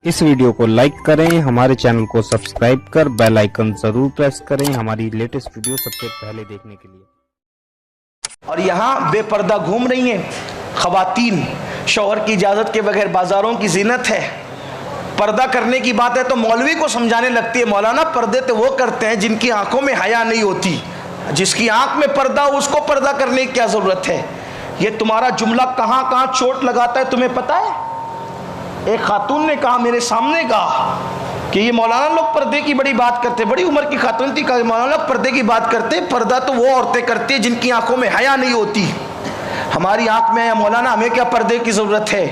इस वीडियो को लाइक करें, हमारे चैनल को सब्सक्राइब कर बेल आइकन जरूर प्रेस करें हमारी लेटेस्ट वीडियो सबसे पहले देखने के लिए। और यहाँ बेपर्दा घूम रही हैं खवातीन, शौहर की इजाज़त के बगैर, बाजारों की जीनत है। पर्दा करने की बात है तो मौलवी को समझाने लगती है, मौलाना पर्दे तो वो करते हैं जिनकी आंखों में हया नहीं होती, जिसकी आंख में पर्दा उसको पर्दा करने की क्या ज़रूरत है। ये तुम्हारा जुमला कहाँ कहाँ चोट लगाता है तुम्हें पता है। एक खातून ने कहा मेरे सामने कहा कि ये मौलाना लोग पर्दे की बड़ी बात करते, बड़ी उम्र की खातून थी, कहा मौलाना लोग पर्दे की बात करते, पर्दा तो वो औरतें करती है जिनकी आंखों में हया नहीं होती, हमारी आंख में है मौलाना, हमें क्या पर्दे की ज़रूरत है।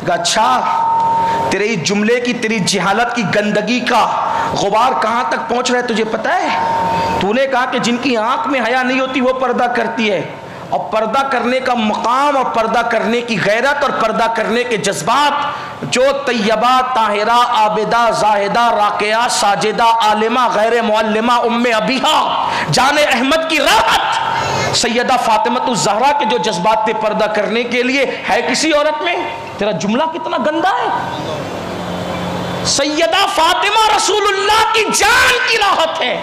कहा अच्छा, तेरे जुमले की, तेरी जहालत की गंदगी का गुबार कहाँ तक पहुँच रहा है तुझे पता है। तूने कहा कि जिनकी आंख में हया नहीं होती वो पर्दा करती है, और पर्दा करने का मकाम और पर्दा करने की गैरत और पर्दा करने के जज्बात जो तैयबा, ताहिरा, आबिदा, जाहिदा, राकिया, साजिदा, आलिमा, गैर मुअल्लिमा, उम्मे अबीहा, जाने अहमद की राहत सैयदा फातिमतुज़ ज़हरा के जो जज्बात थे पर्दा करने के लिए, है किसी औरत में। तेरा जुमला कितना गंदा है। सैयदा फातिमा रसूलुल्लाह की जान की राहत है,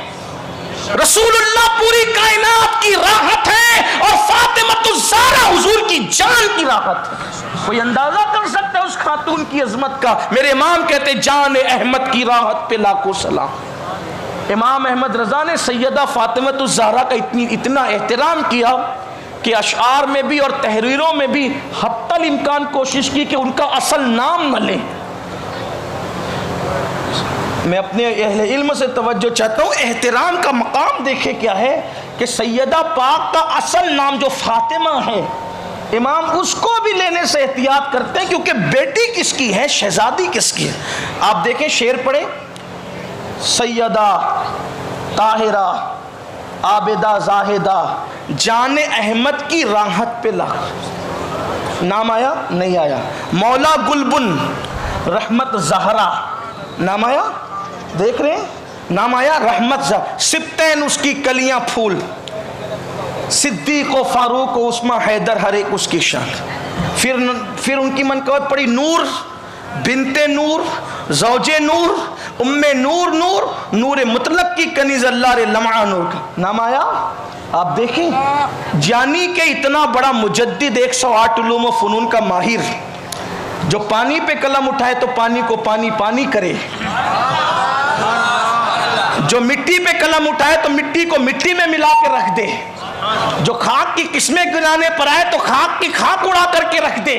रसूलुल्लाह पूरी कायनात की राहत है, और फातिमतुज़ ज़हरा हुजूर की जान की राहत है। कोई अंदाजा कर सकता है उस खातून की अजमत का। मेरे इमाम कहते जान अहमद की राहत पे लाखों सलाम। इमाम अहमद रजा ने सैयदा फातिमतुज़ ज़हरा का इतना एहतराम किया कि अशआर में भी और तहरीरों में भी हत्तल इम्कान कोशिश की कि उनका असल नाम न लें। मैं अपने अहले इल्म से तवज्जो चाहता हूँ, एहतराम का मकाम देखे क्या है कि सैयदा पाक का असल नाम जो फातिमा है, इमाम उसको भी लेने से एहतियात करते हैं क्योंकि बेटी किसकी है, शहजादी किसकी है। आप देखें शेर पढ़े, सैयदा ताहिरा आबिदा जाहिदा जाने अहमद की राहत पे लाख। नाम आया नहीं आया। मौला गुलबुन रहमत ज़हरा नाम आया, देख रहे हैं, नाम आया रहमत ज़हरा। सिप्तैन उसकी कलियां फूल, सिद्दीक व फारूक व उस्मा हैदर हर एक उसकी शान। फिर उनकी मनक़बत पड़ी नूर बिनते नूर, ज़ौजे नूर, उम्मे नूर, नूर नूर मुतलक की कनीज़ अल्लाह रे लम्हा नूर का नाम आया। आप देखें, जानी के इतना बड़ा मुजद्दिद, 108 उलूम व फ़नून का माहिर, जो पानी पे कलम उठाए तो पानी को पानी पानी करे, जो मिट्टी पे कलम उठाए तो मिट्टी को मिट्टी में मिला के रख दे, जो खाक की किस्में गिराने पर आए तो खाक की खाक उड़ा करके रख दे,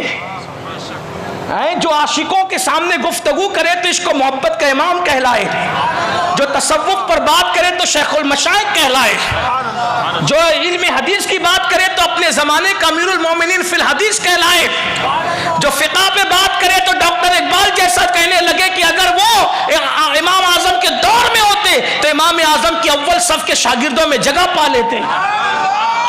जो आशिकों के सामने गुफ्तगू करे तो इसको मोहब्बत का इमाम कहलाए, जो तसव्वुफ पर बात करे तो शेखुल मशाइख कहलाए, जो इल्म हदीस की बात करे तो अपने ज़माने का अमीरुल मोमिनीन फिल हदीस कहलाए, जो फ़िक़ह पे बात करे तो डॉक्टर इकबाल जैसा कहने लगे कि अगर वो इमाम आज़म के दौर में होते तो इमाम आज़म की अव्वल सफ़ के शागिर्दों में जगह पा लेते।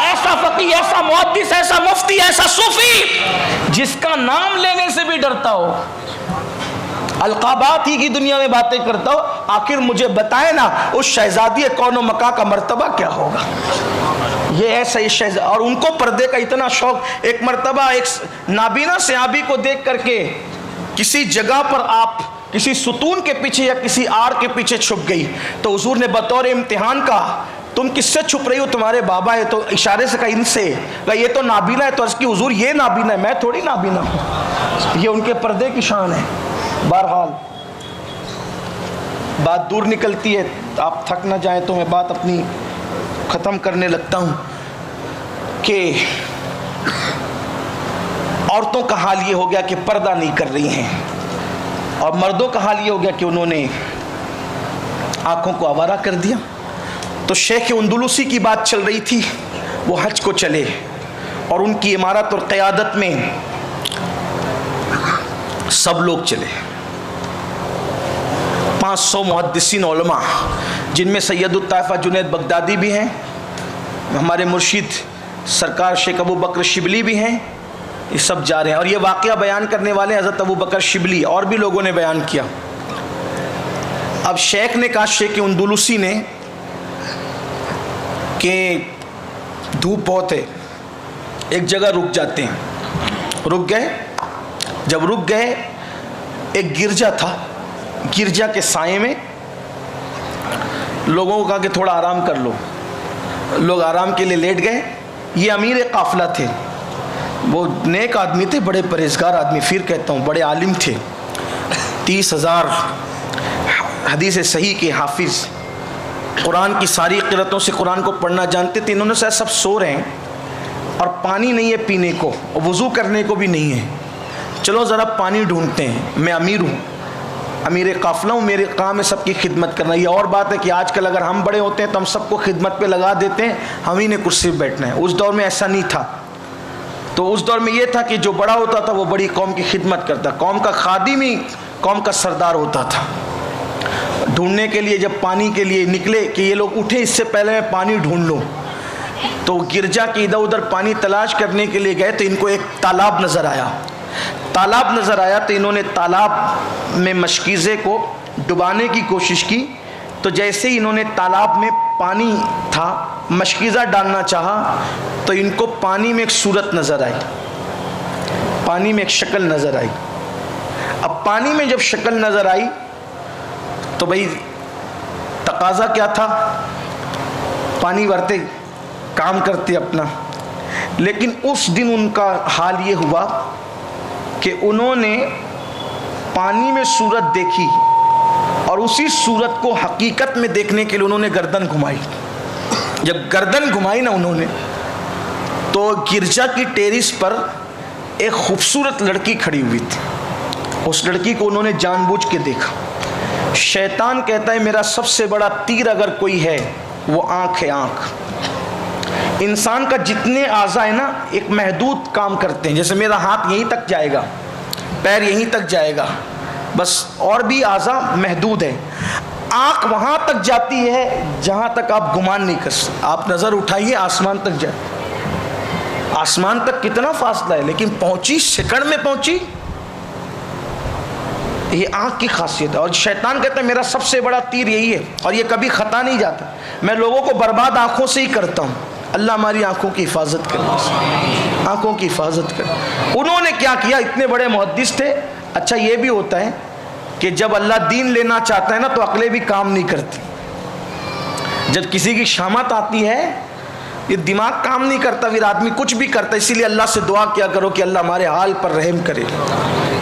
ऐसा फ़क़ी, ऐसा मुहद्दिस, ऐसा मुफ्ती, ऐसा सूफ़ी जिसका नाम लेने से भी डरता हो, अलक़ाबात ही की दुनिया में बातें करता हो। आखिर मुझे बताए ना उस शहजादी कौन मका का मर्तबा क्या होगा। ये ऐसा ही शहजादी, और उनको पर्दे का इतना शौक। एक मर्तबा एक नाबीना सहाबी को देख करके किसी जगह पर आप किसी सुतून के पीछे या किसी आड़ के पीछे छुप गई तो हुजूर ने बतौर इम्तिहान कहा तुम किससे छुप रही हो, तुम्हारे बाबा है। तो इशारे से कहा इनसे, कहा ये तो नाबीना है। तो अर्ज़ की हुजूर ये नाबीना है, मैं थोड़ी नाबीना हूँ, ये उनके पर्दे की शान है। बहरहाल बात दूर निकलती है, आप थक ना जाएं तो मैं बात अपनी ख़त्म करने लगता हूँ कि औरतों का हाल ये हो गया कि पर्दा नहीं कर रही हैं, और मर्दों का हाल ये हो गया कि उन्होंने आँखों को आवारा कर दिया। तो शेख उंदुलुसी की बात चल रही थी, वो हज को चले और उनकी इमारत और क़यादत में सब लोग चले। 500 मुहद्दिसीन उलमा, जिनमें सैयदुत ताइफा जुनैद बगदादी भी हैं, हमारे मुर्शिद सरकार शेख अबू बकर शिबली भी हैं, ये सब जा रहे हैं। और ये वाक़या बयान करने वाले हज़रत अबू बकर शिबली, और भी लोगों ने बयान किया। अब शेख ने कहा, शेख उंदुलुसी ने, कि धूप बहुत है, एक जगह रुक जाते हैं। रुक गए, जब रुक गए एक गिरजा था, गिरजा के साए में लोगों को कहा कि थोड़ा आराम कर लो। लोग आराम के लिए लेट गए। ये अमीर काफिला थे, वो नेक आदमी थे, बड़े परहेजगार आदमी, फिर कहता हूँ बड़े आलिम थे, 30,000 हदीस सही के हाफिज, कुरान की सारी क़िरातों से कुरान को पढ़ना जानते थे। इन्होंने शायद सब सो रहे हैं और पानी नहीं है पीने को और वज़ू करने को भी नहीं है, चलो ज़रा पानी ढूंढते हैं। मैं अमीर हूँ, अमीर काफ़िला हूँ, मेरे काम है सबकी खिदमत करना। ये और बात है कि आजकल अगर हम बड़े होते हैं तो हम सबको खिदमत पे लगा देते हैं, हम ही ने कुर्सी पर बैठना है। उस दौर में ऐसा नहीं था। तो उस दौर में ये था कि जो बड़ा होता था वो बड़ी कौम की खिदमत करता, कौम का खादिम ही कौम का सरदार होता था। ढूंढने के लिए जब पानी के लिए निकले कि ये लोग उठे इससे पहले मैं पानी ढूंढ लूँ, तो गिरजा के इधर उधर पानी तलाश करने के लिए गए तो इनको एक तालाब नज़र आया। तालाब नज़र आया तो इन्होंने तालाब में मशकीज़े को डुबाने की कोशिश की। तो जैसे ही इन्होंने तालाब में पानी था, मशकीज़ा डालना चाहा तो इनको पानी में एक सूरत नज़र आई, पानी में एक शक्ल नज़र आई। अब पानी में जब शक्ल नज़र आई तो भाई तकाज़ा क्या था, पानी भरते काम करते अपना। लेकिन उस दिन उनका हाल ये हुआ कि उन्होंने पानी में सूरत देखी और उसी सूरत को हकीकत में देखने के लिए उन्होंने गर्दन घुमाई। जब गर्दन घुमाई ना उन्होंने, तो गिरजा की टेरिस पर एक खूबसूरत लड़की खड़ी हुई थी। उस लड़की को उन्होंने जानबूझ के देखा। शैतान कहता है मेरा सबसे बड़ा तीर अगर कोई है वो आँख है। आँख इंसान का जितने आज़ा है ना एक महदूद काम करते हैं। जैसे मेरा हाथ यहीं तक जाएगा, पैर यहीं तक जाएगा, बस, और भी आज़ा महदूद है। आँख वहाँ तक जाती है जहाँ तक आप गुमान नहीं कर सकते। आप नज़र उठाइए आसमान तक जाए, आसमान तक कितना फासला है, लेकिन पहुँची सेकंड में पहुँची। ये आँख की खासियत है। और शैतान कहता है मेरा सबसे बड़ा तीर यही है और ये कभी खता नहीं जाता। मैं लोगों को बर्बाद आँखों से ही करता हूँ। अल्लाह हमारी आँखों की हिफाजत करे, आँखों की हिफाजत करे। उन्होंने क्या किया, इतने बड़े मुहद्दिस थे। अच्छा ये भी होता है कि जब अल्लाह दीन लेना चाहता है ना तो अकलें भी काम नहीं करती। जब किसी की शामत आती है ये दिमाग काम नहीं करता, फिर आदमी कुछ भी करता है। इसीलिए अल्लाह से दुआ किया करो कि अल्लाह हमारे हाल पर रहम करे,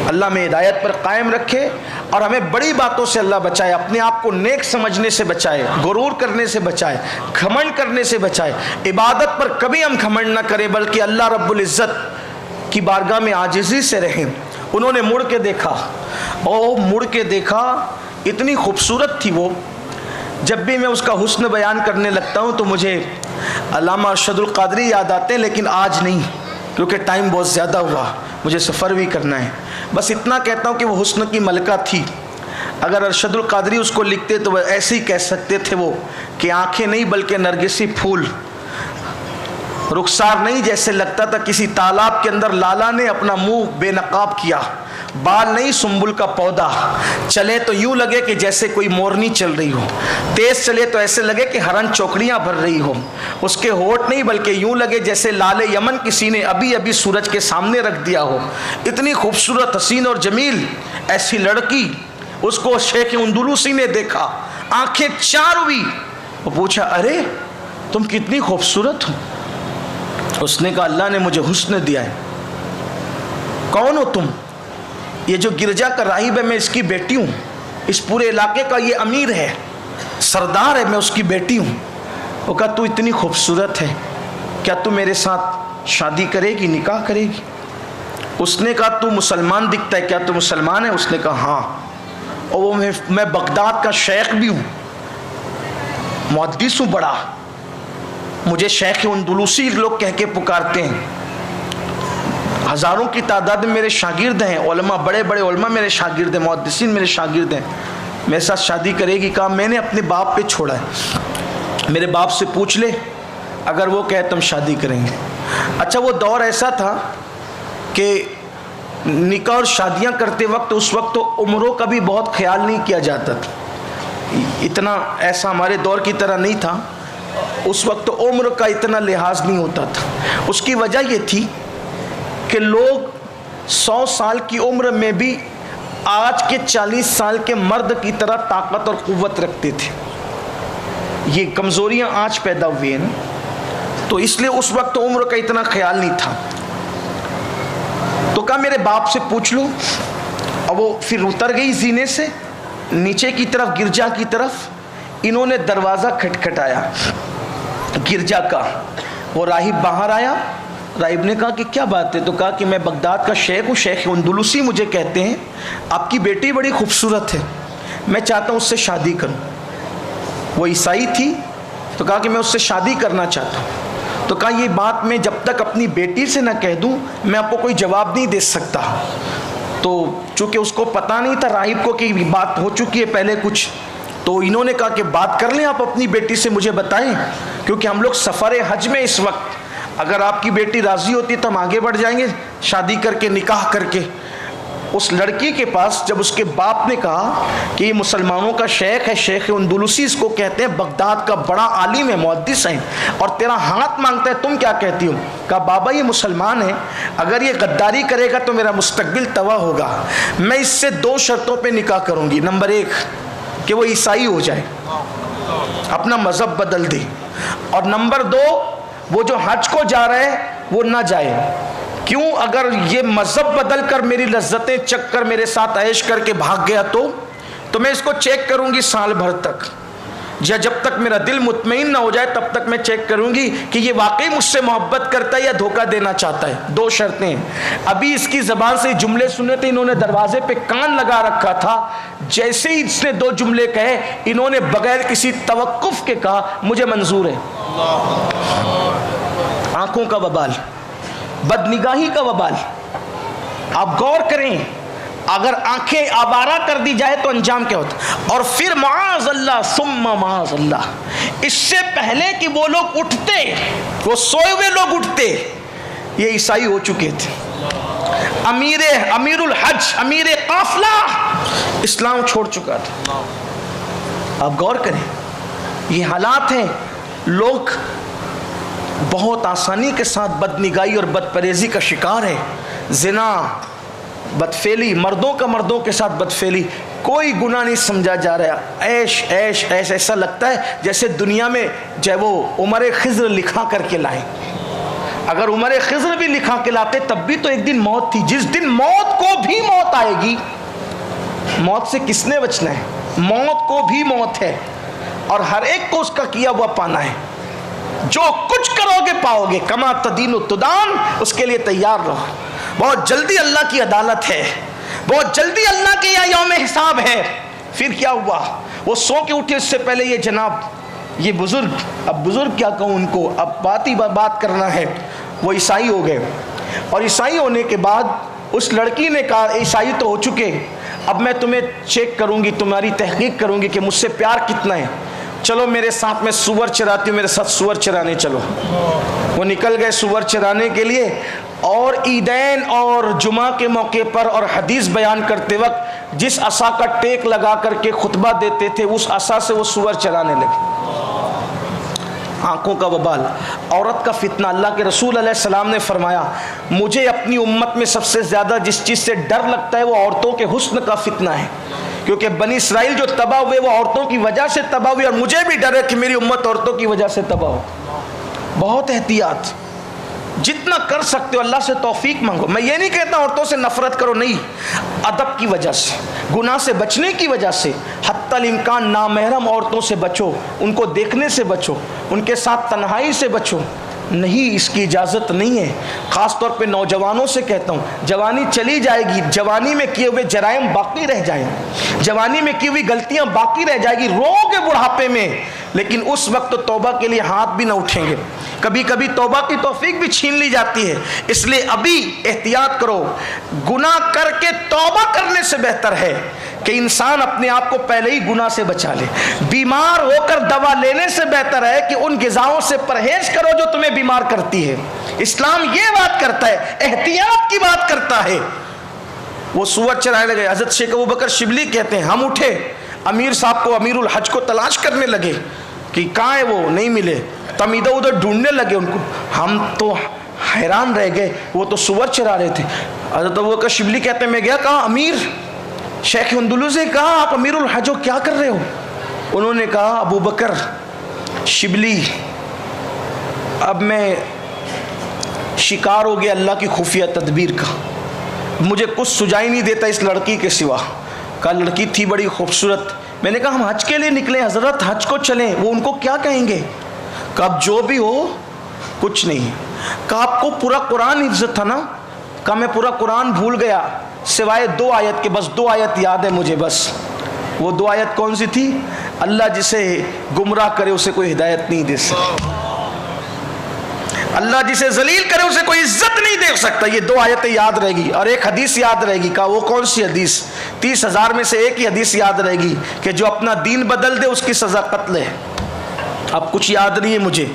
अल्लाह में हिदायत पर कायम रखे और हमें बड़ी बातों से अल्लाह बचाए। अपने आप को नेक समझने से बचाए, गुरूर करने से बचाए, घमंड करने से बचाए। इबादत पर कभी हम घमंड ना करें बल्कि अल्लाह रब्बुल इज़्ज़त की बारगाह में आजिज़ी से रहें। उन्होंने मुड़ के देखा, ओ मुड़ के देखा, इतनी खूबसूरत थी वो। जब भी मैं उसका हुस्न बयान करने लगता हूँ तो मुझे अल्लामा अरशदुल क़ादरी याद आते हैं, लेकिन आज नहीं क्योंकि टाइम बहुत ज़्यादा हुआ, मुझे सफ़र भी करना है। बस इतना कहता हूँ कि वो हुस्न की मलका थी। अगर अरशदुल क़ादरी उसको लिखते तो वह ऐसे ही कह सकते थे वो कि आँखें नहीं बल्कि नरगिसी फूल, रुखसार नहीं जैसे लगता था किसी तालाब के अंदर लाला ने अपना मुंह बेनकाब किया, बाल नहीं सुंबुल का पौधा, चले तो यूं लगे कि जैसे कोई मोरनी चल रही हो, तेज चले तो ऐसे लगे कि हरन चौकड़ियां भर रही हो। उसके होठ नहीं बल्कि यूं लगे जैसे लाले यमन किसी ने अभी अभी सूरज के सामने रख दिया हो। इतनी खूबसूरत, हसीन और जमील ऐसी लड़की, उसको शेख अंदलुसी ने देखा, आंखें चार हुई। वो पूछा अरे तुम कितनी खूबसूरत हो। उसने कहा अल्लाह ने मुझे हुस्न दिया है। कौन हो तुम? ये जो गिरजा का राहिब है मैं इसकी बेटी हूँ, इस पूरे इलाके का ये अमीर है, सरदार है, मैं उसकी बेटी हूँ। वो कहा तू इतनी खूबसूरत है, क्या तू मेरे साथ शादी करेगी, निकाह करेगी? उसने कहा तू मुसलमान दिखता है, क्या तू मुसलमान है? उसने कहा हाँ। और वो मैं बगदाद का शेख भी हूँ, मुहद्दिस हूँ बड़ा, मुझे शेख अंदलुसी लोग कह के पुकारते हैं। हज़ारों की तादाद में मेरे शागिर्द हैं, उलमा, बड़े बड़े उलमा मेरे शागिर्द हैं, मुहद्दिसीन मेरे शागिर्द हैं। मेरे साथ शादी करेगी? कहा मैंने अपने बाप पे छोड़ा है, मेरे बाप से पूछ ले, अगर वो कहे तो हम शादी करेंगे। अच्छा वो दौर ऐसा था कि निकाह और शादियाँ करते वक्त उस वक्त तो उम्रों का भी बहुत ख्याल नहीं किया जाता था, इतना ऐसा हमारे दौर की तरह नहीं था। उस वक्त तो उम्र का इतना लिहाज नहीं होता था। उसकी वजह ये थी कि लोग 100 साल की उम्र में भी आज के 40 साल के मर्द की तरह ताकत और कुव्वत रखते थे। ये कमजोरियां आज पैदा हुई हैं, तो इसलिए उस वक्त तो उम्र का इतना ख्याल नहीं था। तो कहा मेरे बाप से पूछ लो। अब वो फिर उतर गई जीने से नीचे की तरफ, गिरजा की तरफ। इन्होंने दरवाज़ा खटखटाया गिरजा का। वो राहिब बाहर आया। राहिब ने कहा कि क्या बात है? तो कहा कि मैं बगदाद का शेख हूँ, शेख अंदलुसी मुझे कहते हैं। आपकी बेटी बड़ी खूबसूरत है, मैं चाहता हूँ उससे शादी करूँ। वो ईसाई थी, तो कहा कि मैं उससे शादी करना चाहता हूँ। तो कहा ये बात मैं जब तक अपनी बेटी से ना कह दूँ मैं आपको कोई जवाब नहीं दे सकता। तो चूँकि उसको पता नहीं था राहिब को कि बात हो चुकी है पहले कुछ, तो इन्होंने कहा कि बात कर लें आप अपनी बेटी से, मुझे बताएं, क्योंकि हम लोग सफ़र हज में इस वक्त, अगर आपकी बेटी राज़ी होती तो हम आगे बढ़ जाएंगे शादी करके, निकाह करके। उस लड़की के पास जब उसके बाप ने कहा कि ये मुसलमानों का शेख है, शेख अंदलुसी इसको कहते हैं, बगदाद का बड़ा आलिम है, मुहद्दिस है, और तेरा हाथ मांगता है, तुम क्या कहती हो? कहा बाबा ये मुसलमान है, अगर ये गद्दारी करेगा तो मेरा मुस्तकबिल तबाह होगा। मैं इससे 2 शर्तों पर निकाह करूँगी। नंबर 1 कि वो ईसाई हो जाए, अपना मज़हब बदल दे, और नंबर 2 वो जो हज को जा रहा है वो ना जाए। क्यों? अगर ये मज़हब बदल कर मेरी लज्जतें चख कर मेरे साथ ऐश करके भाग गया तो मैं इसको चेक करूंगी साल भर तक, या जब तक मेरा दिल मुतमईन ना हो जाए तब तक मैं चेक करूंगी कि ये वाकई मुझसे मोहब्बत करता है या धोखा देना चाहता है। 2 शर्तें। अभी इसकी ज़बान से जुमले सुने थे, इन्होंने दरवाजे पे कान लगा रखा था। जैसे ही इसने 2 जुमले कहे, इन्होंने बगैर किसी तवक्कुफ के कहा मुझे मंजूर है। आंखों का बबाल, बदनिगाही का बबाल। आप गौर करें, अगर आंखें आवारा कर दी जाए तो अंजाम क्या होता। और फिर माअज़ल्लाह सुम्मा माअज़ल्लाह, इससे पहले कि वो लोग उठते, वो सोए हुए लोग उठते, ये ईसाई हो चुके थे। अमीरुल हज, अमीर काफिला इस्लाम छोड़ चुका था। आप गौर करें, ये हालात हैं। लोग बहुत आसानी के साथ बदनिगाही और बदपरहेज़ी का शिकार है। जिना, बदफेली, मर्दों का मर्दों के साथ बदफेली, कोई गुनाह नहीं समझा जा रहा। ऐश ऐश ऐश, ऐसा लगता है जैसे दुनिया में जब वो उमर खिज़्र लिखा करके लाए। अगर उमर खिज़्र भी लिखा के लाते तब भी तो एक दिन मौत थी। जिस दिन मौत को भी मौत आएगी, मौत से किसने बचना है? मौत को भी मौत है, और हर एक को उसका किया हुआ पाना है। जो कुछ करोगे पाओगे, कमा तदीन तुदान, उसके लिए तैयार रहो। बहुत जल्दी अल्लाह की अदालत है, बहुत जल्दी अल्लाह के यहाँ यौम हिसाब है। फिर क्या हुआ? वो सो के उठे, इससे पहले ये जनाब, ये बुजुर्ग, अब बुजुर्ग क्या कहूँ उनको, अब बात करना है। वो ईसाई हो गए, और ईसाई होने के बाद उस लड़की ने कहा ईसाई तो हो चुके, अब मैं तुम्हें चेक करूँगी, तुम्हारी तहकीक करूँगी कि मुझसे प्यार कितना है। चलो मेरे साथ में सुअर चराती हूँ, मेरे साथ सुअर चराने चलो। वो निकल गए सुअर चराने के लिए, और ईदैन और जुमा के मौके पर और हदीस बयान करते वक्त जिस असा का टेक लगा करके खुतबा देते थे, उस असा से वो सुअर चराने लगे। आंखों का बबाल, औरत का फितना। अल्लाह के रसूल अलैहिस्सलाम ने फरमाया, मुझे अपनी उम्मत में सबसे ज़्यादा जिस चीज़ से डर लगता है वो औरतों के हुस्न का फितना है, क्योंकि बनी इसराइल जो तबाह हुए वो औरतों की वजह से तबाह हुई, और मुझे भी डर है कि मेरी उम्मत औरतों की वजह से तबाह हो। बहुत एहतियात, जितना कर सकते हो अल्लाह से तौफीक मांगो। मैं ये नहीं कहता औरतों से नफरत करो, नहीं, अदब की वजह से, गुनाह से बचने की वजह से हत्तल इम्कान नामहरम औरतों से बचो, उनको देखने से बचो, उनके साथ तन्हाई से बचो। नहीं, इसकी इजाज़त नहीं है। ख़ास तौर पे नौजवानों से कहता हूँ, जवानी चली जाएगी, जवानी में किए हुए जराइम बाकी रह जाएंगे, जवानी में की हुई गलतियाँ बाकी रह जाएगी, रोगे बुढ़ापे में, लेकिन उस वक्त तो तौबा के लिए हाथ भी ना उठेंगे। कभी कभी तौबा की तौफीक भी छीन ली जाती है। इसलिए अभी एहतियात करो। गुनाह करके तौबा करने से बेहतर है कि इंसान अपने आप को पहले ही गुनाह से बचा ले। बीमार होकर दवा लेने से बेहतर है कि उन ग़िज़ाओं से परहेज करो जो तुम्हें बीमार करती है। इस्लाम ये बात करता है, एहतियात की बात करता है। वो सुअर चराने लगे। हज़रत शेख अबू बकर शिबली कहते हैं, हम उठे, अमीर साहब को, अमीरुल हज को तलाश करने लगे कि कहाँ है वो, नहीं मिले। तो हम इधर उधर ढूंढने लगे उनको, हम तो हैरान रह गए, वो तो सुअर चरा रहे थे। हज़रत अबू बकर शिबली कहते हैं, मैं गया, कहा अमीर, शेख अंदलुस ने कहा, आप अमीरुल हज हो, क्या कर रहे हो? उन्होंने कहा, अबू बकर शिबली, अब मैं शिकार हो गया अल्लाह की खुफिया तदबीर का, मुझे कुछ सुझाई नहीं देता इस लड़की के सिवा। कहा लड़की थी बड़ी खूबसूरत। मैंने कहा हम हज के लिए निकले हजरत, हज को चलें, वो उनको क्या कहेंगे? कहा जो भी हो कुछ नहीं। कहा आपको पूरा कुरान हिफ्ज़ था ना? कहा मैं पूरा कुरान भूल गया सिवाय 2 आयत के, बस 2 आयत याद है मुझे बस। वो 2 आयत कौन सी थी? अल्लाह जिसे गुमराह करे उसे कोई हिदायत नहीं दे सकता, अल्लाह जिसे जलील करे उसे कोई इज्जत नहीं दे सकता। ये 2 आयतें याद रहेगी और एक हदीस याद रहेगी। कहा वो कौन सी हदीस? 30,000 में से एक ही हदीस याद रहेगी कि जो अपना दीन बदल दे उसकी सज़ा कत्ल है। अब कुछ याद नहीं है मुझे।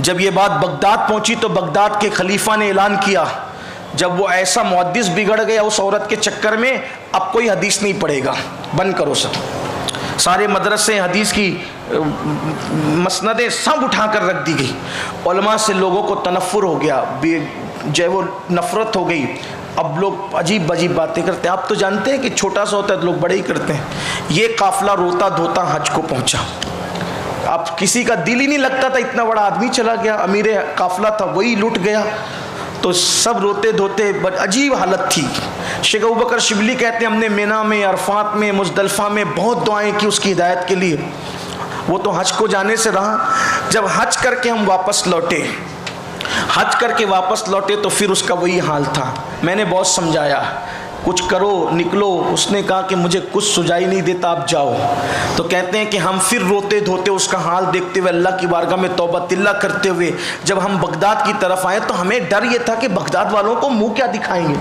जब ये बात बगदाद पहुंची तो बगदाद के खलीफा ने ऐलान किया, जब वो ऐसा मुहद्दिस बिगड़ गया उस औरत के चक्कर में, अब कोई हदीस नहीं पढ़ेगा, बंद करो सब। सारे मदरसे हदीस की मसनदें सब उठा कर रख दी गई। उलमा से लोगों को तनफ़ुर हो गया, जो वो नफ़रत हो गई। अब लोग अजीब अजीब बातें करते हैं। आप तो जानते हैं कि छोटा सा होता है तो लोग बड़े ही करते हैं। ये काफ़िला रोता धोता हज को पहुंचा। अब किसी का दिल ही नहीं लगता था, इतना बड़ा आदमी चला गया, अमीर काफ़िला था वही लुट गया। तो सब रोते धोते, अजीब हालत थी। शेख अबू बकर शिबली कहते हैं हमने मिना में, अरफात में, मुज़दलिफ़ा में बहुत दुआएं की उसकी हिदायत के लिए। वो तो हज को जाने से रहा। जब हज करके हम वापस लौटे, हज करके वापस लौटे तो फिर उसका वही हाल था। मैंने बहुत समझाया कुछ करो निकलो, उसने कहा कि मुझे कुछ सुझाई नहीं देता, आप जाओ। तो कहते हैं कि हम फिर रोते धोते उसका हाल देखते हुए अल्लाह की बारगाह में तौबा तिल्ला करते हुए जब हम बगदाद की तरफ आए तो हमें डर ये था कि बगदाद वालों को मुंह क्या दिखाएंगे,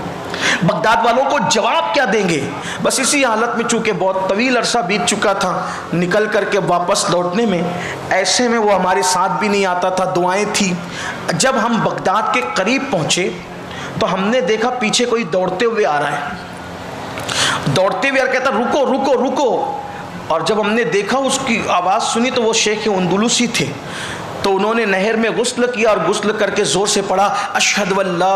बगदाद वालों को जवाब क्या देंगे। बस इसी हालत में चूँकि बहुत तवील अरसा बीत चुका था, निकल करके वापस लौटने में ऐसे में वो हमारे साथ भी नहीं आता था, दुआएं थी। जब हम बगदाद के करीब पहुँचे तो हमने देखा पीछे कोई दौड़ते हुए आ रहा है, दौड़ते हुए कहता रुको रुको रुको। और जब हमने देखा उसकी आवाज़ सुनी तो वो शेख अंदलुसी थे। तो उन्होंने नहर में गुस्ल किया और गुस्ल करके ज़ोर से पढ़ा अशहदु अल्ला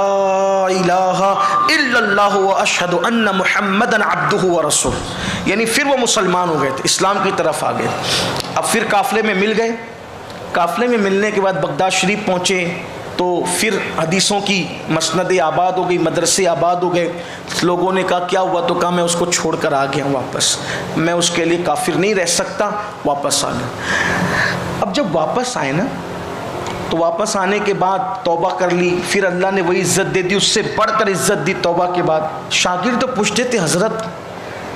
इलाहा इल्लल्लाहु व अशहदु अन्ना मुहम्मदन अब्दुहु व रसूलुहु। यानी फिर वो मुसलमान हो गए थे, इस्लाम की तरफ आ गए। अब फिर काफ़िले में मिल गए। काफ़िले में मिलने के बाद बगदाद शरीफ पहुँचे तो फिर हदीसों की मसनदें आबाद हो गई, मदरसे आबाद हो गए। लोगों ने कहा क्या हुआ? तो कहा मैं उसको छोड़कर आ गया वापस, मैं उसके लिए काफिर नहीं रह सकता, वापस आ गया। अब जब वापस आए ना तो वापस आने के बाद तौबा कर ली, फिर अल्लाह ने वही इज़्ज़त दे दी, उससे बढ़कर इज़्ज़त दी तौबा के बाद। शागिर्द तो पूछते थे हज़रत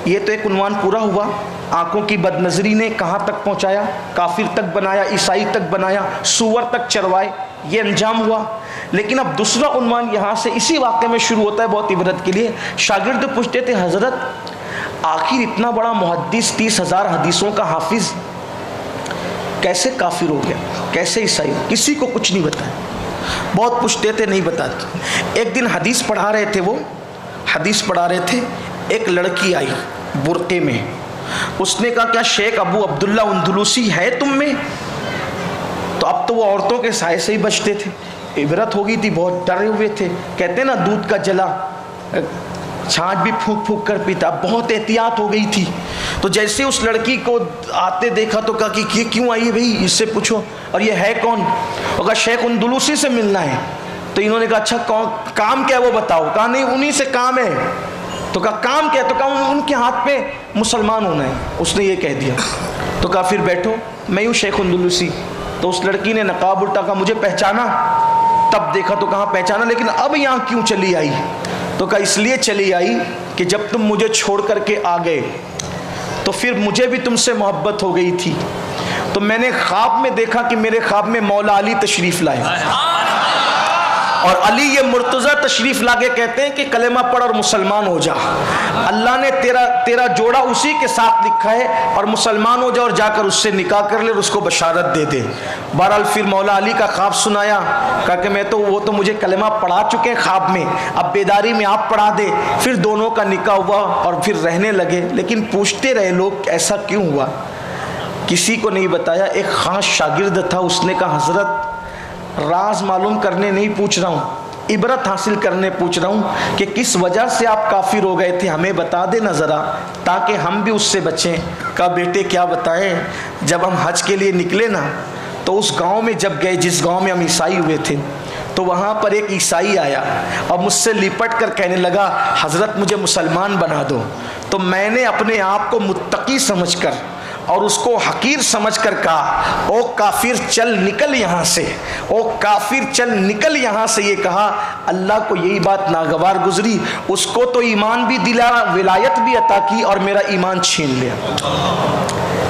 ये तो एक उन्वान पूरा हुआ, आंखों की बदनज़री ने कहाँ तक पहुँचाया, काफिर तक बनाया, ईसाई तक बनाया, सूअर तक चरवाए, ये अंजाम हुआ। लेकिन अब दूसरा उन्वान यहाँ से इसी वाक़े में शुरू होता है, बहुत इबरत के लिए। शागिर्द पूछते थे हज़रत आखिर इतना बड़ा मुहद्दिस 30,000 हदीसों का हाफिज़ कैसे काफिर हो गया, कैसे ईसाई? किसी को कुछ नहीं बताया, बहुत पूछते थे नहीं बताते। एक दिन हदीस पढ़ा रहे थे, वो हदीस पढ़ा रहे थे, एक लड़की आई बुर्के में, उसने कहा क्या शेख अबू अब्दुल्ला अंदलुसी है तुम में? तो अब तो वो औरतों के साए से ही बचते थे, इबरत हो गई थी, बहुत डरे हुए थे। कहते ना दूध का जला छाछ भी फूंक फूंक कर पीता, बहुत एहतियात हो गई थी। तो जैसे उस लड़की को आते देखा तो कहा कि ये क्यों आई है भाई, इससे पूछो, और ये है कौन? वो कहा शेख अंदलुसी से मिलना है। तो इन्होंने कहा अच्छा काम क्या है वो बताओ। कहा नहीं उन्हीं से काम है। तो कहा काम क्या? तो कहा उनके हाथ पे मुसलमान होना है। उसने ये कह दिया। तो कहा फिर बैठो, मैं हूँ शेख अंदलुसी। तो उस लड़की ने नकाब उल्टा, कहा मुझे पहचाना? तब देखा तो कहाँ पहचाना, लेकिन अब यहाँ क्यों चली आई? तो कहा इसलिए चली आई कि जब तुम मुझे छोड़ करके आ गए तो फिर मुझे भी तुमसे मोहब्बत हो गई थी। तो मैंने ख्वाब में देखा कि मेरे ख्वाब में मौला अली तशरीफ़ लाए, और अली ये मुर्तज़ा तशरीफ़ लाके कहते हैं कि कलेमा पढ़ और मुसलमान हो जा। अल्लाह ने तेरा जोड़ा उसी के साथ लिखा है, और मुसलमान हो जा और जाकर उससे निकाह कर ले और उसको बशारत दे दे। बहरहाल फिर मौला अली का ख्वाब सुनाया, कहा कि मैं तो वो तो मुझे कलेमा पढ़ा चुके हैं ख्वाब में, अब बेदारी में आप पढ़ा दे। फिर दोनों का निकाह हुआ और फिर रहने लगे। लेकिन पूछते रहे लोग ऐसा क्यों हुआ, किसी को नहीं बताया। एक ख़ास शागिर्द था, उसने कहा हज़रत राज मालूम करने नहीं पूछ रहा हूँ, इबरत हासिल करने पूछ रहा हूँ कि किस वजह से आप काफिर हो गए थे, हमें बता देना ज़रा, ताकि हम भी उससे बचें। कहा बेटे क्या बताएं, जब हम हज के लिए निकले ना, तो उस गांव में जब गए, जिस गांव में हम ईसाई हुए थे, तो वहाँ पर एक ईसाई आया और मुझसे लिपट कर कहने लगा, हज़रत मुझे मुसलमान बना दो। तो मैंने अपने आप को मुत्तकी समझकर और उसको हकीर समझकर कहा, ओ काफिर चल निकल यहाँ से, ओ काफिर चल निकल यहाँ से। ये कहा, अल्लाह को यही बात नागवार गुजरी, उसको तो ईमान भी दिला, विलायत भी अता की और मेरा ईमान छीन लिया।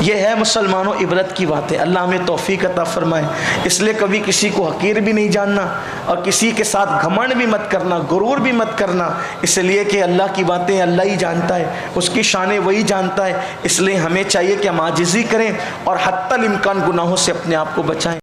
ये है मुसलमानों इबरत की बातें। अल्लाह हमें तौफीक अता फरमाए। इसलिए कभी किसी को हकीर भी नहीं जानना और किसी के साथ घमंड भी मत करना, गुरूर भी मत करना, इसलिए कि अल्लाह की बातें अल्लाह ही जानता है, उसकी शानें वही जानता है। इसलिए हमें चाहिए कि हम आजिज़ी करें और हत्तल इम्कान गुनाहों से अपने आप को बचाएं।